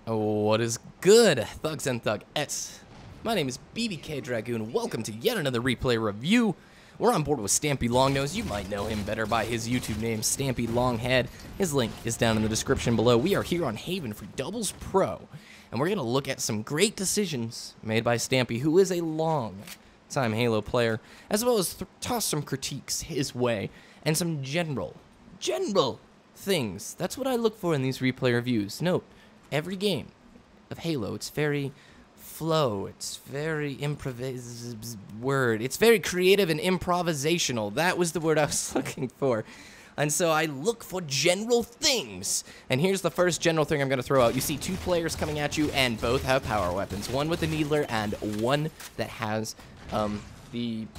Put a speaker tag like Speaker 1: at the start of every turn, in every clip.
Speaker 1: What is good, Thugs and Thugettes? My name is BBK Dragoon. Welcome to yet another replay review. We're on board with Stampylongnose. You might know him better by his YouTube name, Stampylonghead. His link is down in the description below. We are here on Haven for Doubles Pro, and we're going to look at some great decisions made by Stampy, who is a long-time Halo player, as well as toss some critiques his way, and some general things. That's what I look for in these replay reviews. Note, every game of Halo, it's very it's very it's very creative and improvisational. That was the word I was looking for. And so I look for general things. And here's the first general thing I'm going to throw out. You see two players coming at you, and both have power weapons. One with the needler and one that has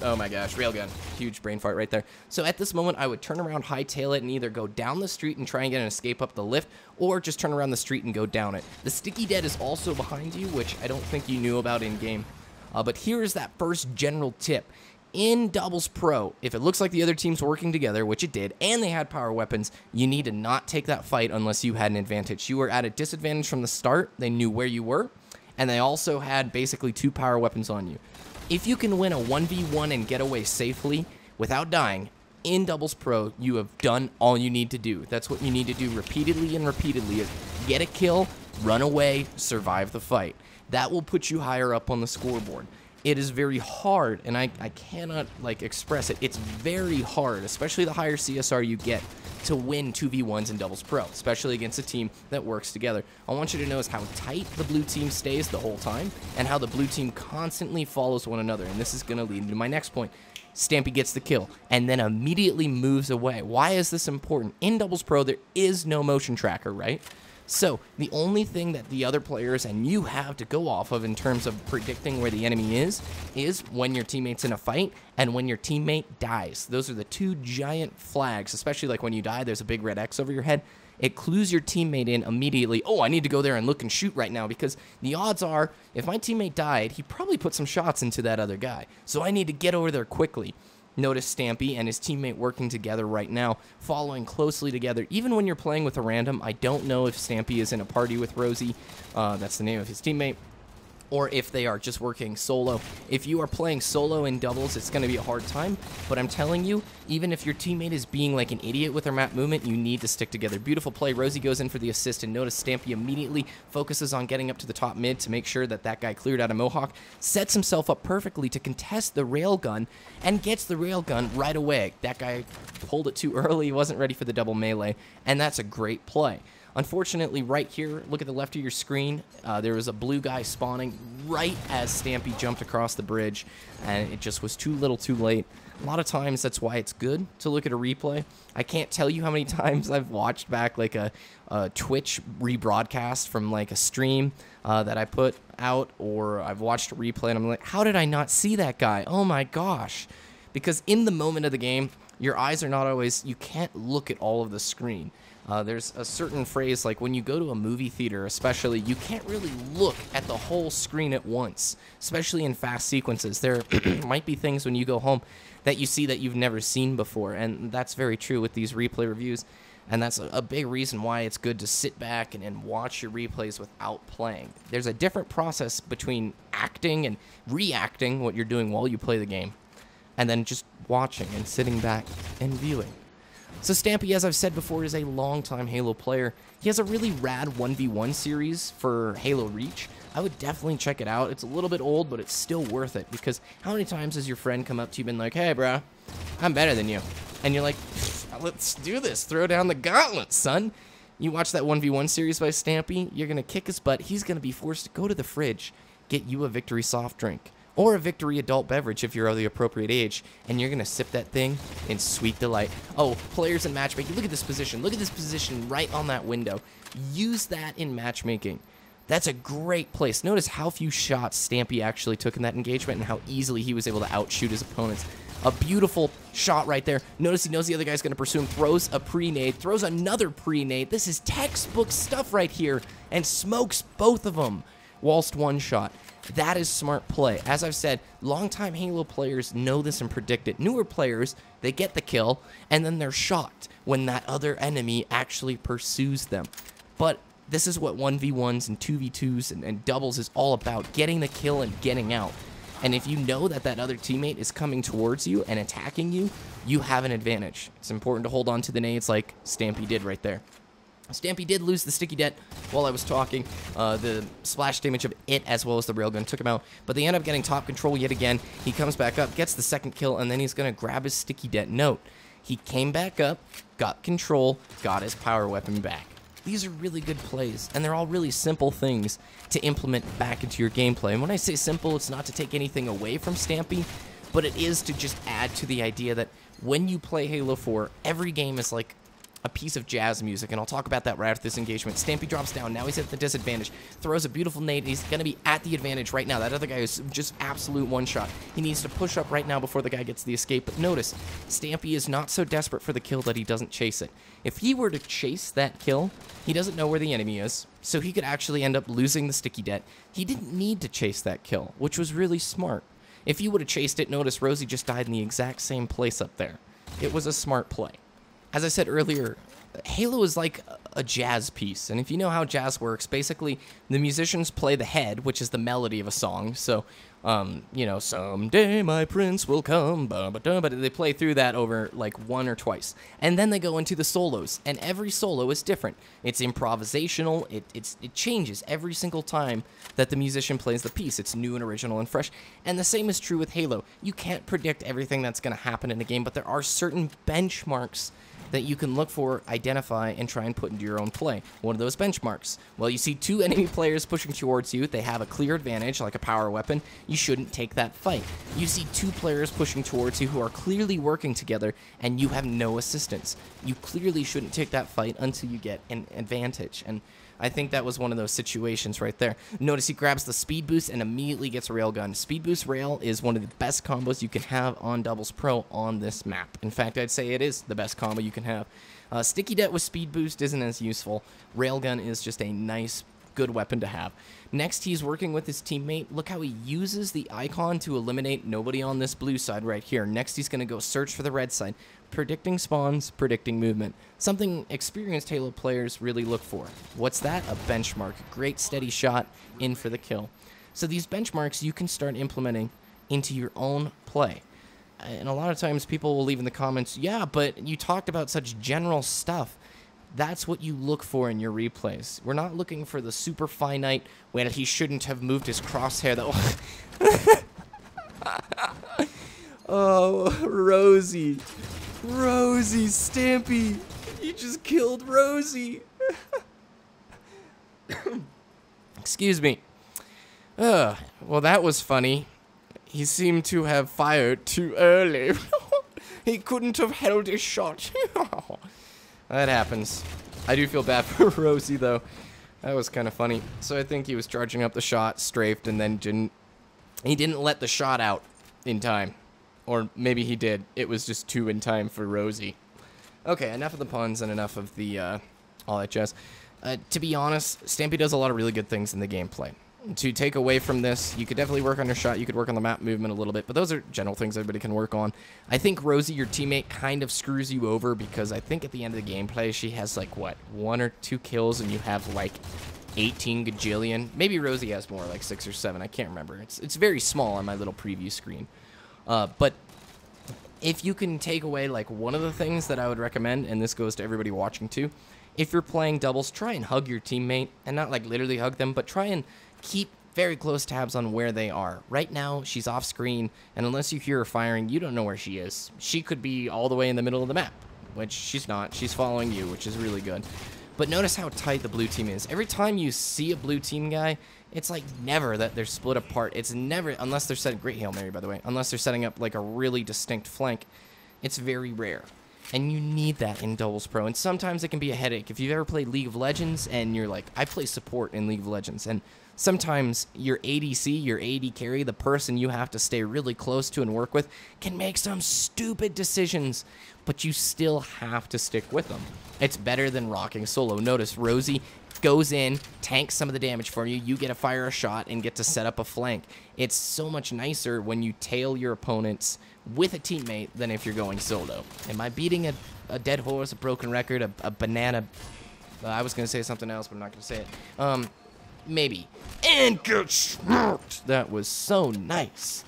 Speaker 1: oh my gosh, railgun. Huge brain fart right there. So at this moment, I would turn around, hightail it, and either go down the street and try and get an escape up the lift, or just turn around the street and go down it. The sticky dead is also behind you, which I don't think you knew about in-game. But here's that first general tip. In Doubles Pro, if it looks like the other team's working together, which it did, and they had power weapons, you need to not take that fight unless you had an advantage. You were at a disadvantage from the start. They knew where you were, and they also had basically two power weapons on you. If you can win a 1v1 and get away safely without dying, in Doubles Pro, you have done all you need to do. That's what you need to do repeatedly and repeatedly, is get a kill, run away, survive the fight. That will put you higher up on the scoreboard. It is very hard, and I cannot express it. It's very hard, especially the higher CSR you get, to win 2v1s in Doubles Pro, especially against a team that works together. I want you to notice how tight the blue team stays the whole time, and how the blue team constantly follows one another. And this is going to lead to my next point. Stampy gets the kill, and then immediately moves away. Why is this important? In Doubles Pro, there is no motion tracker, right? So, the only thing that the other players and you have to go off of in terms of predicting where the enemy is when your teammate's in a fight and when your teammate dies. Those are the two giant flags, especially like when you die, there's a big red X over your head. It clues your teammate in immediately. Oh, I need to go there and look and shoot right now, because the odds are, if my teammate died, he probably put some shots into that other guy. So I need to get over there quickly. Notice Stampy and his teammate working together right now, following closely together. Even when you're playing with a random, I don't know if Stampy is in a party with Rosie, that's the name of his teammate, or if they are just working solo. If you are playing solo in doubles, it's going to be a hard time, but I'm telling you, even if your teammate is being like an idiot with their map movement, you need to stick together. Beautiful play. Rosie goes in for the assist, and notice Stampy immediately focuses on getting up to the top mid to make sure that that guy cleared out a Mohawk, sets himself up perfectly to contest the railgun, and gets the railgun right away. That guy pulled it too early. He wasn't ready for the double melee, and that's a great play. Unfortunately, right here, look at the left of your screen, there was a blue guy spawning right as Stampy jumped across the bridge, and it just was too little too late. A lot of times, that's why it's good to look at a replay. I can't tell you how many times I've watched back like a Twitch rebroadcast from like a stream that I put out, or I've watched a replay, and I'm like, how did I not see that guy? Oh my gosh. Because in the moment of the game, your eyes are not always, you can't look at all of the screen. There's a certain phrase, like when you go to a movie theater especially, you can't really look at the whole screen at once, especially in fast sequences. There might be things when you go home that you see that you've never seen before, and that's very true with these replay reviews, and that's a big reason why it's good to sit back and watch your replays without playing. There's a different process between acting and reacting what you're doing while you play the game, and then just watching and sitting back and viewing. So Stampy, as I've said before, is a long-time Halo player. He has a really rad 1v1 series for Halo Reach. I would definitely check it out. It's a little bit old, but it's still worth it, because how many times has your friend come up to you and been like, hey, bro, I'm better than you. And you're like, let's do this. Throw down the gauntlet, son. You watch that 1v1 series by Stampy, you're going to kick his butt. He's going to be forced to go to the fridge, get you a victory soft drink, or a victory adult beverage if you're of the appropriate age, and you're going to sip that thing in sweet delight. Oh, players in matchmaking, look at this position. Look at this position right on that window. Use that in matchmaking. That's a great place. Notice how few shots Stampy actually took in that engagement and how easily he was able to outshoot his opponents. A beautiful shot right there. Notice he knows the other guy's going to pursue him, throws a pre-nade, throws another pre-nade. This is textbook stuff right here, and smokes both of them whilst one shot. That is smart play. As I've said, longtime Halo players know this and predict it. Newer players, they get the kill, and then they're shocked when that other enemy actually pursues them. But This is what 1v1s and 2v2s and doubles is all about, getting the kill and getting out. And if you know that that other teammate is coming towards you and attacking you, you have an advantage. It's important to hold on to the nades like Stampy did right there. Stampy did lose the sticky det while I was talking. The splash damage of it as well as the railgun took him out, but they end up getting top control yet again. He comes back up, gets the second kill, and then he's going to grab his sticky det. Note, he came back up, got control, got his power weapon back. These are really good plays, and they're all really simple things to implement back into your gameplay. And when I say simple, it's not to take anything away from Stampy, but it is to just add to the idea that when you play Halo 4, every game is like a piece of jazz music, and I'll talk about that right after this engagement. Stampy drops down. Now he's at the disadvantage. Throws a beautiful nade. He's going to be at the advantage right now. That other guy is just absolute one-shot. He needs to push up right now before the guy gets the escape. But notice, Stampy is not so desperate for the kill that he doesn't chase it. If he were to chase that kill, he doesn't know where the enemy is, so he could actually end up losing the sticky det. He didn't need to chase that kill, which was really smart. If he would have chased it, notice Rosie just died in the exact same place up there. It was a smart play. As I said earlier, Halo is like a jazz piece, and if you know how jazz works, basically the musicians play the head, which is the melody of a song. So, you know, someday my prince will come, but they play through that over like one or twice, and then they go into the solos, and every solo is different. It's improvisational. It changes every single time that the musician plays the piece. It's new and original and fresh, and the same is true with Halo. You can't predict everything that's going to happen in a game, but there are certain benchmarks that you can look for, identify, and try and put into your own play. One of those benchmarks. Well, you see two enemy players pushing towards you. They have a clear advantage, like a power weapon. You shouldn't take that fight. You see two players pushing towards you who are clearly working together, and you have no assistance. You clearly shouldn't take that fight until you get an advantage. And I think that was one of those situations right there. Notice he grabs the speed boost and immediately gets a railgun. Speed boost rail is one of the best combos you can have on Doubles Pro on this map. In fact, I'd say it is the best combo you can have. Sticky det with speed boost isn't as useful. Railgun is just a nice, good weapon to have. Next, he's working with his teammate. Look how he uses the icon to eliminate nobody on this blue side right here. Next, he's going to go search for the red side. Predicting spawns, predicting movement. Something experienced Halo players really look for. What's that? A benchmark. Great steady shot in for the kill. So these benchmarks you can start implementing into your own play. And a lot of times people will leave in the comments, yeah, but you talked about such general stuff. That's what you look for in your replays. We're not looking for the super finite, well, he shouldn't have moved his crosshair though. Oh, Rosie. Rosie, Stampy. You just killed Rosie. Excuse me. Well, that was funny. He seemed to have fired too early. He couldn't have held his shot. That happens. I do feel bad for Rosie, though. That was kind of funny. So I think he was charging up the shot, strafed, and then he didn't let the shot out in time. Or maybe he did. It was just too in time for Rosie. Okay, enough of the puns and enough of the all that jazz. To be honest, Stampy does a lot of really good things in the gameplay. To take away from this, you could definitely work on your shot. You could work on the map movement a little bit, but those are general things everybody can work on. I think Rosie, your teammate, kind of screws you over because I think at the end of the gameplay, she has like, what, 1 or 2 kills and you have like 18 gajillion. Maybe Rosie has more, like 6 or 7. I can't remember. It's very small on my little preview screen. But if you can take away like one of the things that I would recommend, and this goes to everybody watching too, if you're playing doubles, try and hug your teammate, and not like literally hug them, but try and keep very close tabs on where they are. Right now, she's off screen, and unless you hear her firing, you don't know where she is. She could be all the way in the middle of the map, which she's not. She's following you, which is really good. But notice how tight the blue team is. Every time you see a blue team guy, it's like never that they're split apart. It's never, unless they're setting, great Hail Mary, by the way, unless they're setting up like a really distinct flank. It's very rare. And you need that in Doubles Pro. And sometimes it can be a headache. If you've ever played League of Legends and you're like, I play support in League of Legends, and sometimes your ADC, your AD carry, the person you have to stay really close to and work with, can make some stupid decisions, but you still have to stick with them. It's better than rocking solo. Notice Rosie goes in, tanks some of the damage for you, you get to fire a shot and get to set up a flank. It's so much nicer when you tail your opponents with a teammate than if you're going solo. Am I beating a dead horse, a broken record, a banana I was going to say something else, but I'm not going to say it. Maybe. And get smoked. That was so nice.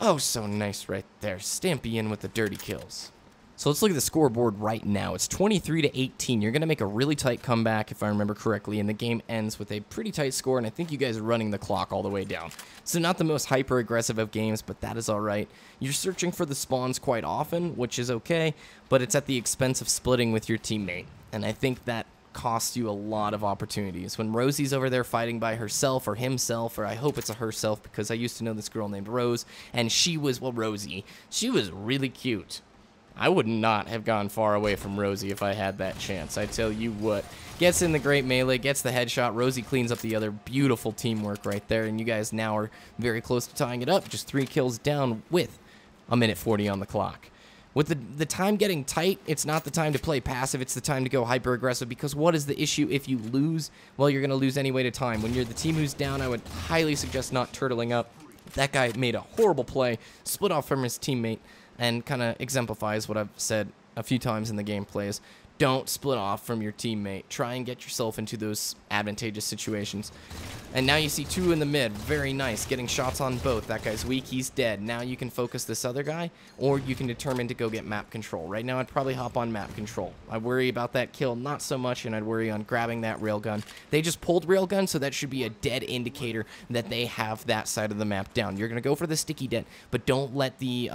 Speaker 1: Oh, so nice right there. Stampy in with the dirty kills. So let's look at the scoreboard right now. It's 23-18. You're going to make a really tight comeback, if I remember correctly, and the game ends with a pretty tight score, and I think you guys are running the clock all the way down. So not the most hyper-aggressive of games, but that is all right. You're searching for the spawns quite often, which is okay, but it's at the expense of splitting with your teammate, and I think that costs you a lot of opportunities. When Rosie's over there fighting by herself or himself, or I hope it's a herself because I used to know this girl named Rose, and she was, well, Rosie, she was really cute. I would not have gone far away from Rosie if I had that chance. I tell you what. Gets in the great melee, gets the headshot. Rosie cleans up the other. Beautiful teamwork right there. And you guys now are very close to tying it up. Just 3 kills down with a minute 40 on the clock. With the time getting tight, it's not the time to play passive. It's the time to go hyper-aggressive, because what is the issue if you lose? Well, you're going to lose anyway to time. When you're the team who's down, I would highly suggest not turtling up. That guy made a horrible play, split off from his teammate, and kind of exemplifies what I've said a few times in the gameplays. Don't split off from your teammate. Try and get yourself into those advantageous situations. And now you see 2 in the mid. Very nice. Getting shots on both. That guy's weak. He's dead. Now you can focus this other guy, or you can determine to go get map control. Right now, I'd probably hop on map control. I worry about that kill not so much, and I'd worry on grabbing that railgun. They just pulled railgun, so that should be a dead indicator that they have that side of the map down. You're going to go for the sticky dead, but don't let the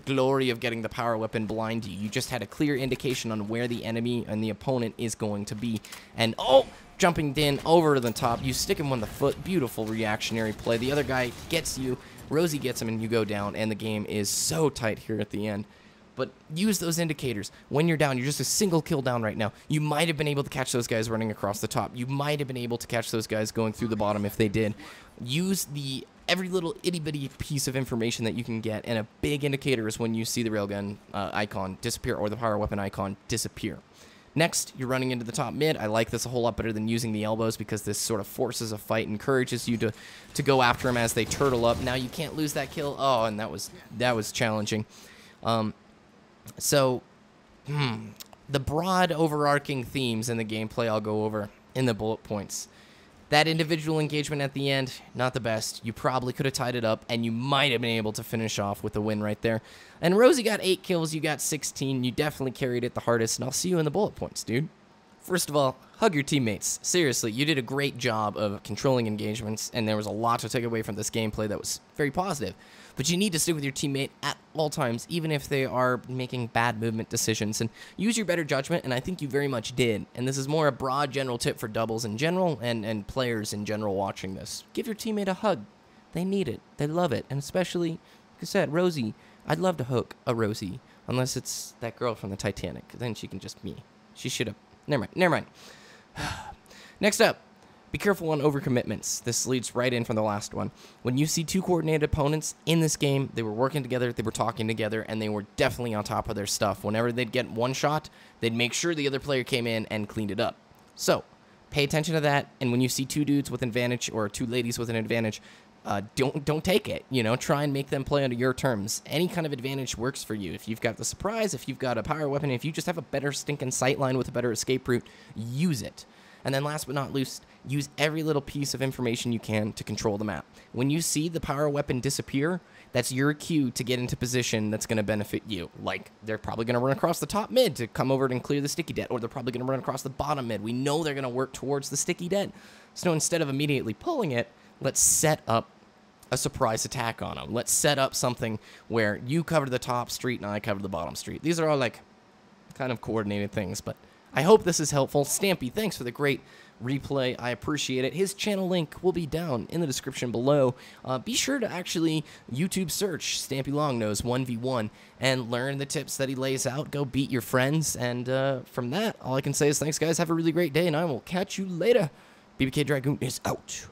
Speaker 1: glory of getting the power weapon blind you. You just had a clear indication on where the enemy and the opponent is going to be. And, oh! Jumping in over to the top, you stick him on the foot. Beautiful reactionary play. The other guy gets you, Rosie gets him, and you go down, and the game is so tight here at the end. But use those indicators. When you're down, you're just a single kill down right now. You might have been able to catch those guys running across the top. You might have been able to catch those guys going through the bottom if they did. Use every little itty-bitty piece of information that you can get, and a big indicator is when you see the railgun icon disappear or the power weapon icon disappear. Next, you're running into the top mid. I like this a whole lot better than using the elbows, because this sort of forces a fight, encourages you to go after them as they turtle up. Now you can't lose that kill. Oh, and that was challenging. The broad overarching themes in the gameplay I'll go over in the bullet points. That individual engagement at the end, not the best. You probably could have tied it up, and you might have been able to finish off with a win right there. And Rosie got 8 kills, you got 16. You definitely carried it the hardest, and I'll see you in the bullet points, dude. First of all, hug your teammates. Seriously, you did a great job of controlling engagements, and there was a lot to take away from this gameplay that was very positive. But you need to stick with your teammate at all times, even if they are making bad movement decisions. And use your better judgment, and I think you very much did. And this is more a broad general tip for doubles in general and players in general watching this. Give your teammate a hug. They need it. They love it. And especially, like I said, Rosie. I'd love to hook a Rosie, unless it's that girl from the Titanic. Then she can just me. She should have. Never mind. Next up. Be careful on overcommitments. This leads right in from the last one. When you see 2 coordinated opponents in this game, they were working together, they were talking together, and they were definitely on top of their stuff. Whenever they'd get one shot, they'd make sure the other player came in and cleaned it up. So, pay attention to that, and when you see 2 dudes with an advantage, or 2 ladies with an advantage, don't take it. You know, try and make them play under your terms. Any kind of advantage works for you. If you've got the surprise, if you've got a power weapon, if you just have a better stinking sightline with a better escape route, use it. And then last but not least, use every little piece of information you can to control the map. When you see the power weapon disappear, that's your cue to get into position that's going to benefit you. Like, they're probably going to run across the top mid to come over and clear the sticky dead, or they're probably going to run across the bottom mid. We know they're going to work towards the sticky dead. So instead of immediately pulling it, let's set up a surprise attack on them. Let's set up something where you cover the top street and I cover the bottom street. These are all, like, kind of coordinated things, but I hope this is helpful. Stampy, thanks for the great replay. I appreciate it. His channel link will be down in the description below. Be sure to actually YouTube search Stampylongnose 1v1 and learn the tips that he lays out. Go beat your friends. And from that, all I can say is thanks, guys. Have a really great day, and I will catch you later. BBK Dragoon is out.